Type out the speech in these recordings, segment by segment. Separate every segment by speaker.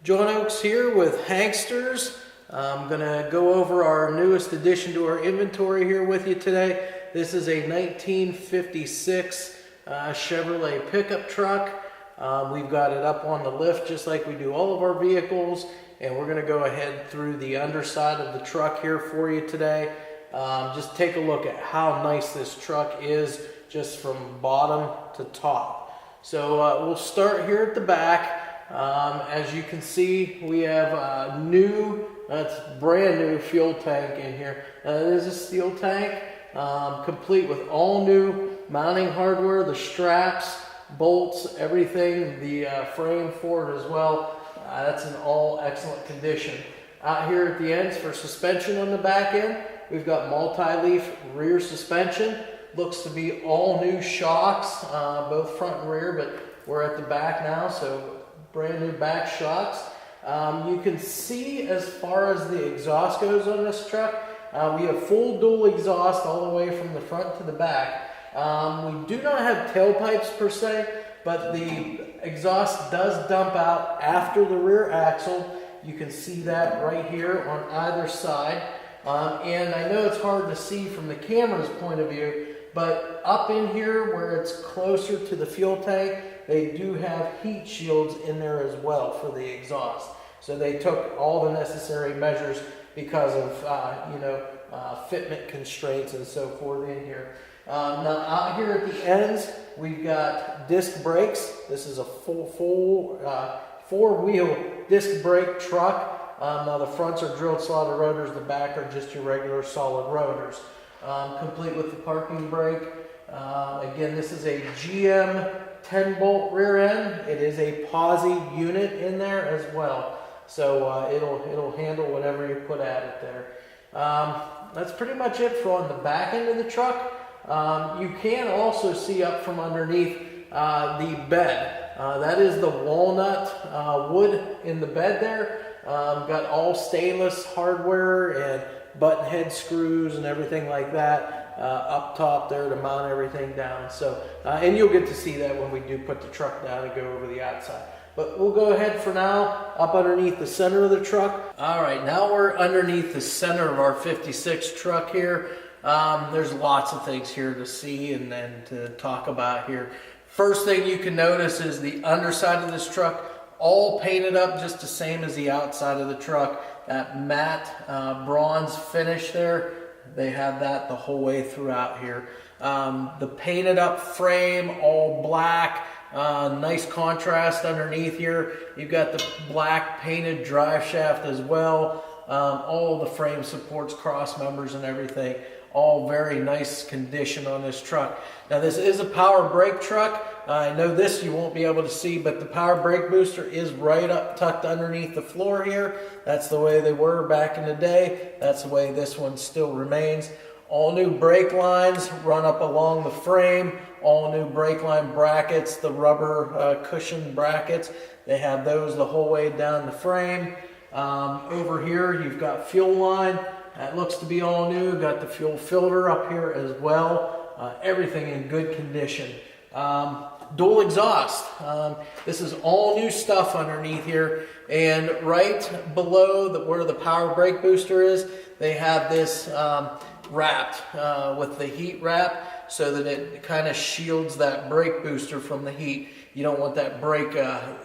Speaker 1: John Oakes here with HANKSTERS. I'm going to go over our newest addition to our inventory here with you today. This is a 1956 Chevrolet pickup truck. We've got it up on the lift just like we do all of our vehicles, and we're going to go ahead through the underside of the truck here for you today. Just take a look at how nice this truck is just from bottom to top. So we'll start here at the back. As you can see, we have a brand new fuel tank in here. It is a steel tank, complete with all new mounting hardware, the straps, bolts, everything, the frame for it as well. That's in all excellent condition. Out here at the ends for suspension on the back end, we've got multi-leaf rear suspension. Looks to be all new shocks, both front and rear, but we're at the back now, so brand new back shocks. You can see as far as the exhaust goes on this truck, we have full dual exhaust all the way from the front to the back. We do not have tailpipes per se, but the exhaust does dump out after the rear axle. You can see that right here on either side. And I know it's hard to see from the camera's point of view, but up in here where it's closer to the fuel tank, they do have heat shields in there as well for the exhaust. So they took all the necessary measures because of fitment constraints and so forth in here. Now out here at the ends, we've got disc brakes. This is a full four-wheel disc brake truck. Now the fronts are drilled slotted rotors, the back are just your regular solid rotors. Complete with the parking brake. Again, this is a GM 10-bolt rear end. It is a posi unit in there as well, so it'll handle whatever you put at it there. That's pretty much it for on the back end of the truck. You can also see up from underneath the bed. That is the walnut wood in the bed there. Got all stainless hardware and button head screws and everything like that up top there to mount everything down. So, and you'll get to see that when we do put the truck down and go over the outside. But we'll go ahead for now up underneath the center of the truck. All right, now we're underneath the center of our 56 truck here. There's lots of things here to see and then to talk about here. First thing you can notice is the underside of this truck, all painted up just the same as the outside of the truck. That matte bronze finish there, they have that the whole way throughout here. The painted up frame, all black, nice contrast underneath here. You've got the black painted drive shaft as well. All the frame supports, cross members and everything. All very nice condition on this truck. Now this is a power brake truck. I know this you won't be able to see, but the power brake booster is right up tucked underneath the floor here. That's the way they were back in the day. That's the way this one still remains. All new brake lines run up along the frame. All new brake line brackets, the rubber cushion brackets. They have those the whole way down the frame. Over here you've got fuel line. That looks to be all new. Got the fuel filter up here as well. Everything in good condition. Dual exhaust. This is all new stuff underneath here. And right below where the power brake booster is, they have this wrapped with the heat wrap so that it kind of shields that brake booster from the heat. You don't want that brake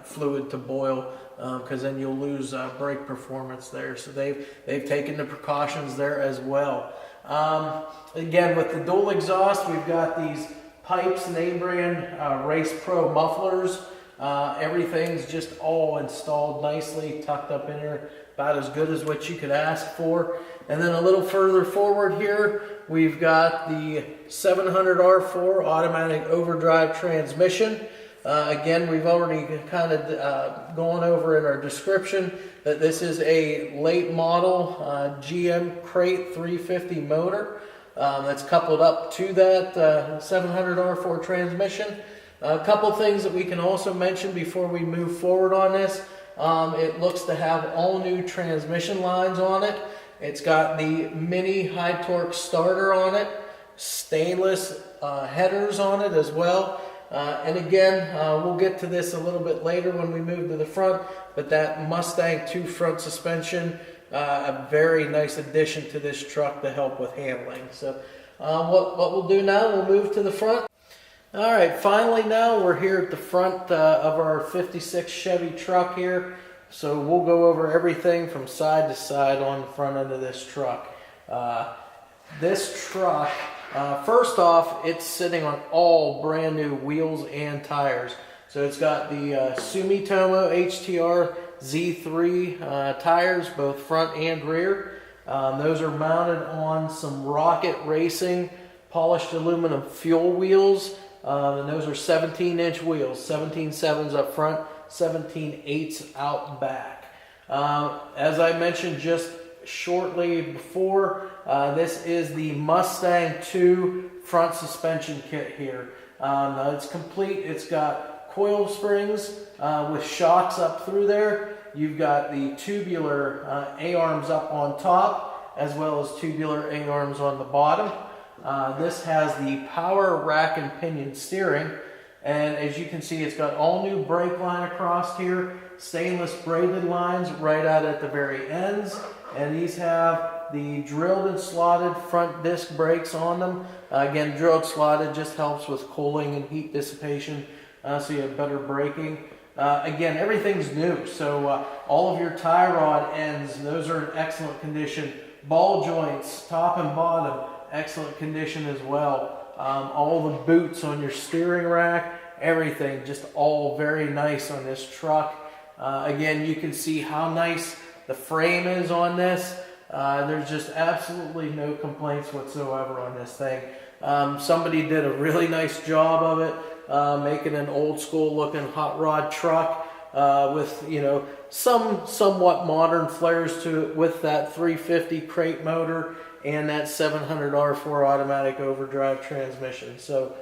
Speaker 1: fluid to boil, because then you'll lose brake performance there. So they've taken the precautions there as well. Again, with the dual exhaust, we've got these pipes, name brand Race Pro mufflers. Everything's just all installed nicely, tucked up in here, about as good as what you could ask for. And then a little further forward here, we've got the 700R4 automatic overdrive transmission. Again, we've already kind of gone over in our description that this is a late model GM Crate 350 motor that's coupled up to that 700R4 transmission. A couple things that we can also mention before we move forward on this. It looks to have all new transmission lines on it. It's got the mini high torque starter on it, stainless headers on it as well. And again, we'll get to this a little bit later when we move to the front, but that Mustang 2 front suspension, a very nice addition to this truck to help with handling. So what we'll do now, we'll move to the front. All right, finally now we're here at the front of our 56 Chevy truck here. So we'll go over everything from side to side on the front end of this truck. This truck, first off, it's sitting on all brand new wheels and tires. So it's got the Sumitomo HTR Z3 tires, both front and rear. Those are mounted on some Rocket Racing polished aluminum fuel wheels. And those are 17-inch wheels, 17.7s up front, 17.8s out back. As I mentioned just shortly before, this is the Mustang 2 front suspension kit here. It's complete. It's got coil springs with shocks up through there. You've got the tubular A-arms up on top, as well as tubular A-arms on the bottom. This has the power rack and pinion steering, and as you can see, it's got all new brake line across here, stainless braided lines right out at the very ends, and these have the drilled and slotted front disc brakes on them. Again, drilled slotted just helps with cooling and heat dissipation, so you have better braking. Again, everything's new, so all of your tie rod ends, those are in excellent condition. Ball joints, top and bottom, excellent condition as well. All the boots on your steering rack, everything just all very nice on this truck. Again, you can see how nice the frame is on this. There's just absolutely no complaints whatsoever on this thing. Somebody did a really nice job of it, making an old school looking hot rod truck with, you know, somewhat modern flares to it with that 350 crate motor and that 700 R4 automatic overdrive transmission. So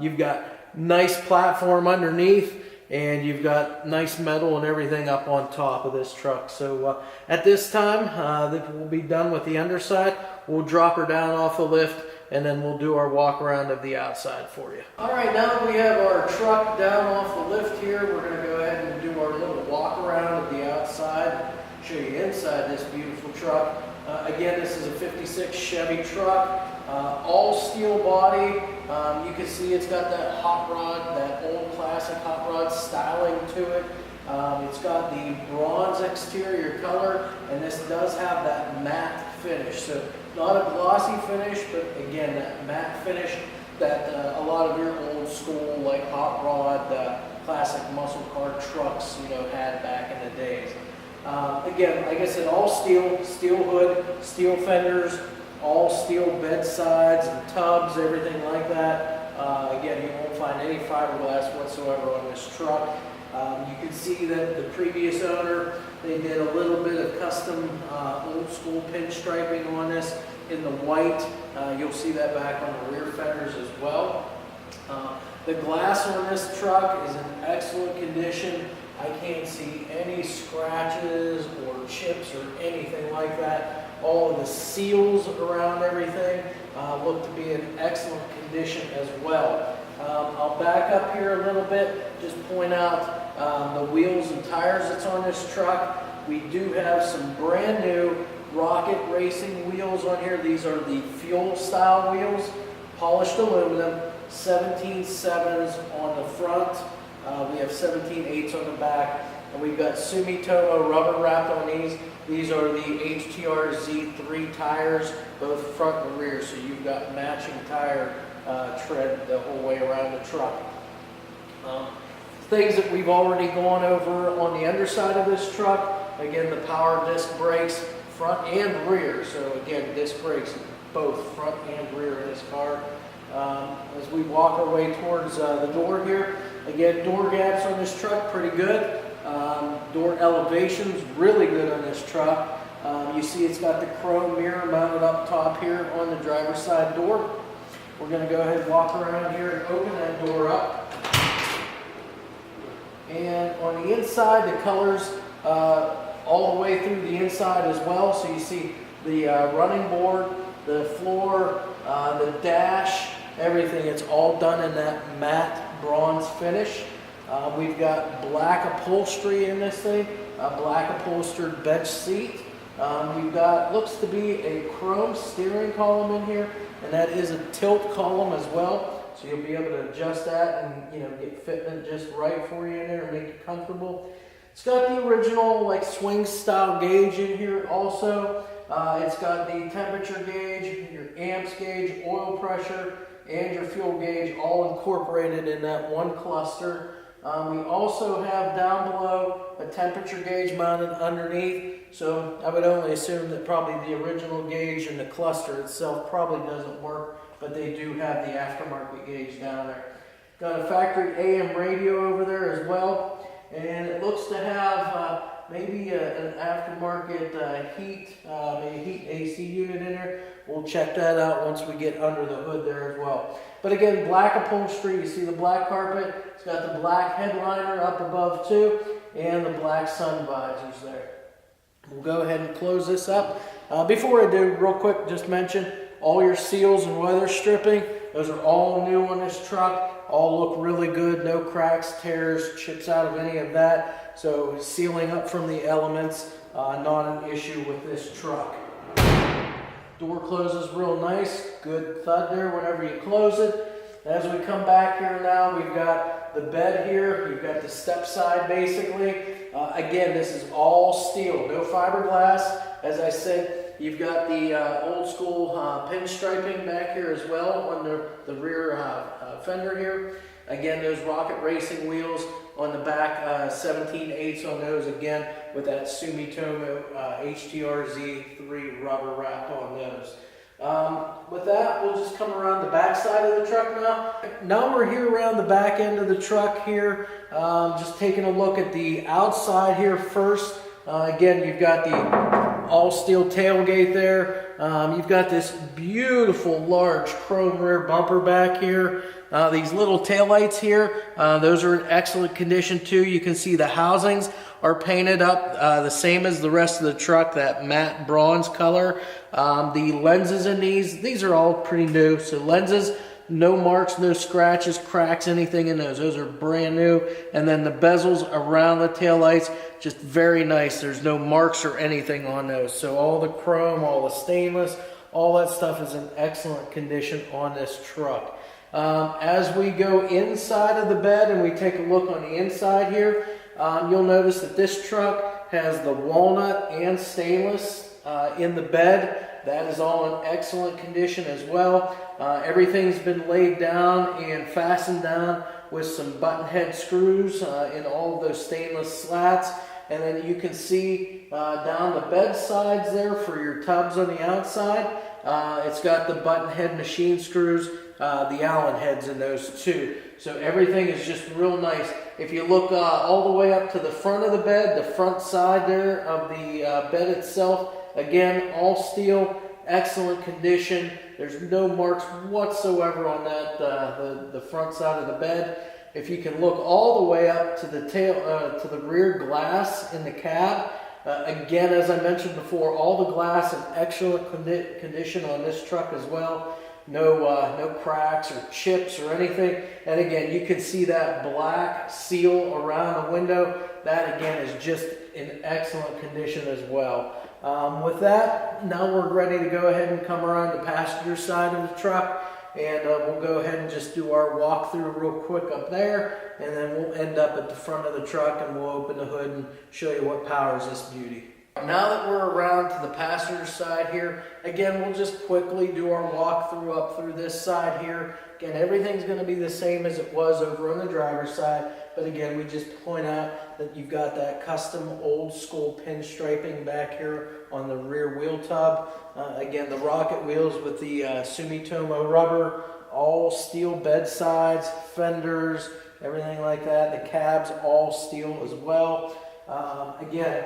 Speaker 1: you've got nice platform underneath, and you've got nice metal and everything up on top of this truck. So at this time, we'll be done with the underside. We'll drop her down off the lift, and then we'll do our walk around of the outside for you. All right, now that we have our truck down off the lift here, we're going to go ahead and do our little walk around of the outside, show you inside this beautiful truck. Again, this is a 56 Chevy truck, all steel body. You can see it's got that hot rod, that old classic hot rod styling to it. It's got the bronze exterior color, and this does have that matte finish. So not a glossy finish, but again, that matte finish that a lot of your old school, like hot rod, classic muscle car trucks, you know, had back in the days. Again, like I said, all steel, steel hood, steel fenders, all steel bed sides and tubs, everything like that. Again, you won't find any fiberglass whatsoever on this truck. You can see that the previous owner, they did a little bit of custom old school pinstriping on this in the white. You'll see that back on the rear fenders as well. The glass on this truck is in excellent condition. I can't see any scratches or chips or anything like that. All of the seals around everything look to be in excellent condition as well. I'll back up here a little bit, just point out the wheels and tires that's on this truck. We do have some brand new Rocket Racing wheels on here. These are the fuel style wheels, polished aluminum, 17.7s on the front. We have 17.8s on the back, and we've got Sumitomo rubber wrapped on these. These are the HTR Z3 tires, both front and rear, so you've got matching tire tread the whole way around the truck. Things that we've already gone over on the underside of this truck, again, the power disc brakes, front and rear. So again, disc brakes both front and rear in this car. As we walk our way towards the door here, again, door gaps on this truck, pretty good. Door elevations, really good on this truck. You see it's got the chrome mirror mounted up top here on the driver's side door. We're going to go ahead and walk around here and open that door up. And on the inside, the colors all the way through the inside as well. So you see the running board, the floor, the dash, everything. It's all done in that matte bronze finish. We've got black upholstery in this thing, a black upholstered bench seat. We've got, looks to be a chrome steering column in here, and that is a tilt column as well. So you'll be able to adjust that and, you know, get fitment just right for you in there and make it comfortable. It's got the original like swing style gauge in here also. It's got the temperature gauge, your amps gauge, oil pressure, and your fuel gauge all incorporated in that one cluster. We also have down below a temperature gauge mounted underneath. So I would only assume that probably the original gauge and the cluster itself probably doesn't work, but they do have the aftermarket gauge down there. Got a factory AM radio over there as well, and it looks to have maybe an aftermarket heat AC unit in there. We'll check that out once we get under the hood there as well. But again, black upholstery, you see the black carpet, it's got the black headliner up above too, and the black sun visors there. We'll go ahead and close this up. Before I do, real quick, just mention all your seals and weather stripping. Those are all new on this truck. All look really good. No cracks, tears, chips out of any of that. So sealing up from the elements, not an issue with this truck. Door closes real nice. Good thud there whenever you close it. As we come back here now, we've got the bed here. You've got the step side basically. Again, this is all steel, no fiberglass. As I said, you've got the old school pinstriping back here as well on the rear fender here. Again, those Rocket Racing wheels on the back, 17/8 on those again with that Sumitomo HTRZ3 rubber wrap on those. With that, we'll just come around the back side of the truck now. Now we're here around the back end of the truck here, just taking a look at the outside here first. Again, you've got the all steel tailgate there. You've got this beautiful large chrome rear bumper back here. These little taillights here, those are in excellent condition too. You can see the housings are painted up the same as the rest of the truck, that matte bronze color. The lenses in these are all pretty new. So lenses, no marks, no scratches, cracks, anything in those. Those are brand new. And then the bezels around the taillights, just very nice. There's no marks or anything on those. So all the chrome, all the stainless, all that stuff is in excellent condition on this truck. As we go inside of the bed and we take a look on the inside here, you'll notice that this truck has the walnut and stainless in the bed. That is all in excellent condition as well. Everything's been laid down and fastened down with some button head screws in all of those stainless slats. And then you can see down the bed sides there for your tubs on the outside. It's got the button head machine screws, the Allen heads in those too. So everything is just real nice. If you look all the way up to the front of the bed, the front side there of the bed itself, again, all steel, excellent condition. There's no marks whatsoever on that, the front side of the bed. If you can look all the way up to the to the rear glass in the cab, again, as I mentioned before, all the glass in excellent condition on this truck as well. No cracks or chips or anything. And again, you can see that black seal around the window. That again is just in excellent condition as well. With that, now we're ready to go ahead and come around the passenger side of the truck, and we'll go ahead and just do our walkthrough real quick up there, and then we'll end up at the front of the truck and we'll open the hood and show you what powers this beauty. Now that we're around to the passenger side here, again, we'll just quickly do our walkthrough up through this side here. Again, everything's going to be the same as it was over on the driver's side, but again, we just point out that you've got that custom old school pinstriping back here on the rear wheel tub. Again, the Rocket wheels with the Sumitomo rubber, all steel bed sides, fenders, everything like that. The cab's all steel as well. Again,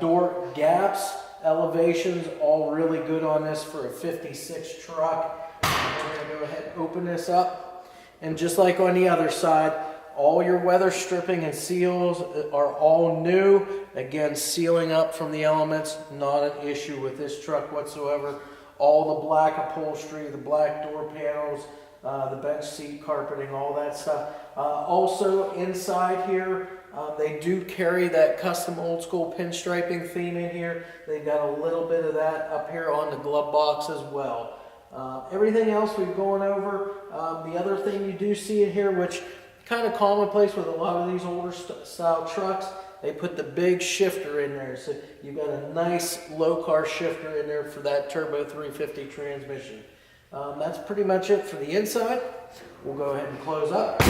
Speaker 1: door gaps, elevations, all really good on this for a 56 truck. We're going to go ahead and open this up. And just like on the other side, all your weather stripping and seals are all new. Again, sealing up from the elements, not an issue with this truck whatsoever. All the black upholstery, the black door panels, the bench seat carpeting, all that stuff. Also inside here, they do carry that custom old school pinstriping theme in here. They've got a little bit of that up here on the glove box as well. Everything else we've gone over. The other thing you do see in here, which kind of commonplace with a lot of these older style trucks, they put the big shifter in there. So you've got a nice low car shifter in there for that turbo 350 transmission. That's pretty much it for the inside. We'll go ahead and close up.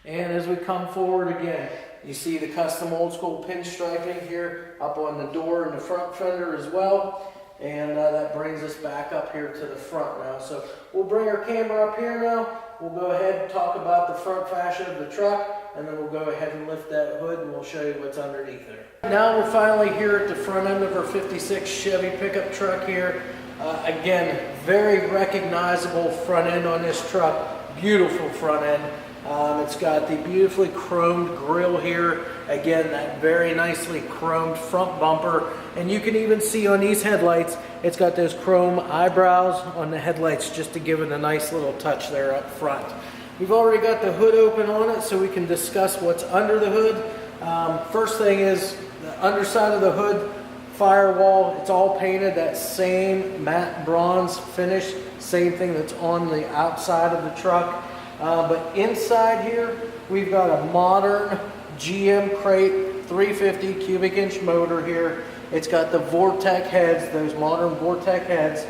Speaker 1: And as we come forward again, you see the custom old school pinstriping here up on the door and the front fender as well. And that brings us back up here to the front now. So we'll bring our camera up here now. We'll go ahead and talk about the front fascia of the truck, and then we'll go ahead and lift that hood and we'll show you what's underneath there. Now we're finally here at the front end of our 56 Chevy pickup truck here. Again, very recognizable front end on this truck. Beautiful front end. It's got the beautifully chromed grille here. Again, that very nicely chromed front bumper. And you can even see on these headlights, it's got those chrome eyebrows on the headlights just to give it a nice little touch there up front. We've already got the hood open on it, so we can discuss what's under the hood. First thing is the underside of the hood firewall. It's all painted that same matte bronze finish, same thing that's on the outside of the truck. But inside here, we've got a modern GM crate 350 cubic inch motor here. It's got the Vortec heads, those modern Vortec heads.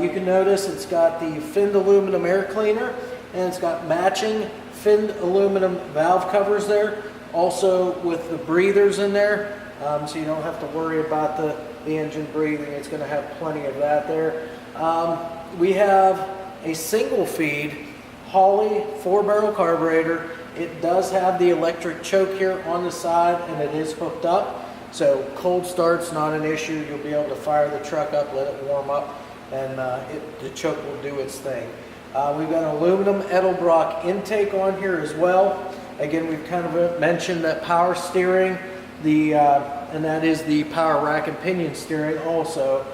Speaker 1: You can notice it's got the finned aluminum air cleaner, and it's got matching finned aluminum valve covers there. Also with the breathers in there, so you don't have to worry about the engine breathing. It's going to have plenty of that there. We have a single feed Holley 4-barrel carburetor. It does have the electric choke here on the side, and it is hooked up. So cold start's not an issue. You'll be able to fire the truck up, let it warm up, and the choke will do its thing. We've got an aluminum Edelbrock intake on here as well. Again, we've kind of mentioned that power steering, and that is the power rack and pinion steering also.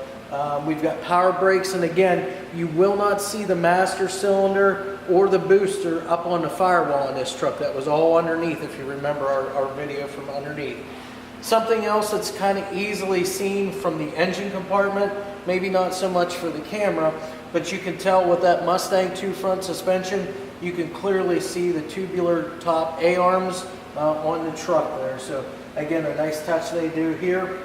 Speaker 1: We've got power brakes, and again, you will not see the master cylinder or the booster up on the firewall in this truck. That was all underneath, if you remember our video from underneath. Something else that's kind of easily seen from the engine compartment, maybe not so much for the camera, but you can tell with that Mustang 2 front suspension, you can clearly see the tubular top A-arms on the truck there. So again, a nice touch they do here.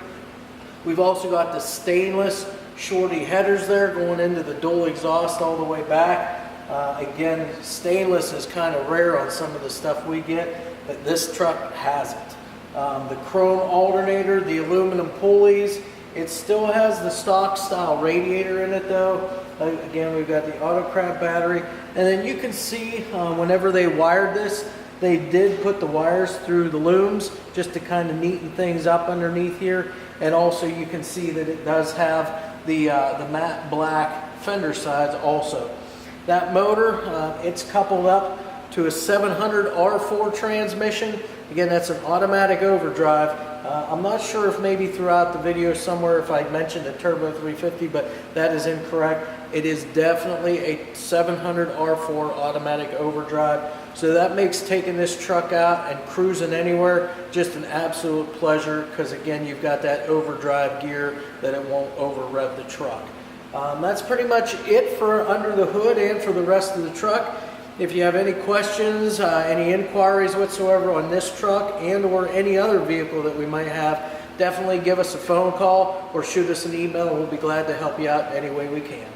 Speaker 1: We've also got the stainless shorty headers there going into the dual exhaust all the way back. Again, stainless is kind of rare on some of the stuff we get, but this truck has it. The chrome alternator, the aluminum pulleys, it still has the stock style radiator in it though. Again, we've got the Autocrat battery, and then you can see whenever they wired this, they did put the wires through the looms just to kind of neaten things up underneath here. And also you can see that it does have the matte black fender sides also. That motor, it's coupled up to a 700 R4 transmission. Again, that's an automatic overdrive. I'm not sure if maybe throughout the video somewhere if I mentioned a turbo 350, but that is incorrect. It is definitely a 700 R4 automatic overdrive. So that makes taking this truck out and cruising anywhere just an absolute pleasure, because again, you've got that overdrive gear that it won't over rev the truck. That's pretty much it for under the hood and for the rest of the truck. If you have any questions, any inquiries whatsoever on this truck and or any other vehicle that we might have, definitely give us a phone call or shoot us an email, and we'll be glad to help you out any way we can.